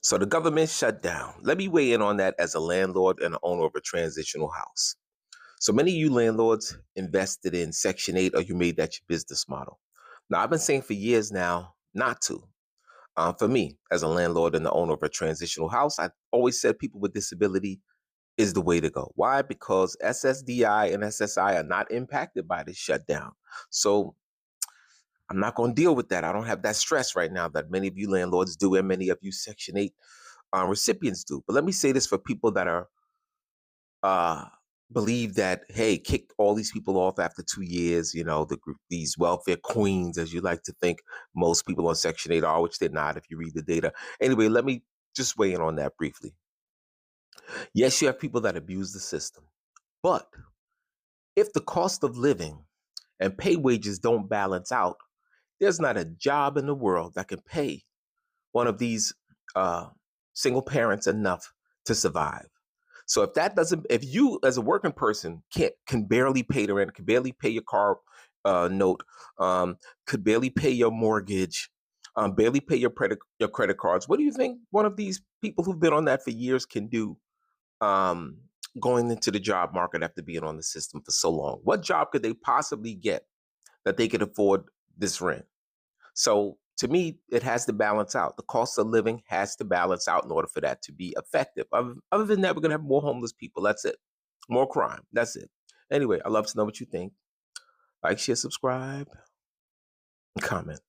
So the government shut down. Let me weigh in on that as a landlord and an owner of a transitional house. So many of you landlords invested in Section 8 or you made that your business model. Now, I've been saying for years now not to. For me, as a landlord and the owner of a transitional house, I always said people with disability is the way to go. Why? Because SSDI and SSI are not impacted by this shutdown. So I'm not going to deal with that. I don't have that stress right now that many of you landlords do and many of you Section 8 recipients do. But let me say this for people that are uh, believe that, hey, kick all these people off after 2 years, these welfare queens, as you like to think most people on Section 8 are, which they're not if you read the data. Anyway, let me just weigh in on that briefly. Yes, you have people that abuse the system, but if the cost of living and pay wages don't balance out, there's not a job in the world that can pay one of these uh, single parents enough to survive. So if you as a working person can barely pay the rent, can barely pay your car note, could barely pay your mortgage, barely pay your credit cards, what do you think one of these people who've been on that for years can do um, going into the job market after being on the system for so long? What job could they possibly get that they could afford this rent? So to me, it has to balance out. The cost of living has to balance out in order for that to be effective. Other than that, we're going to have more homeless people. That's it. More crime. That's it. Anyway, I'd love to know what you think. Like, share, subscribe, and comment.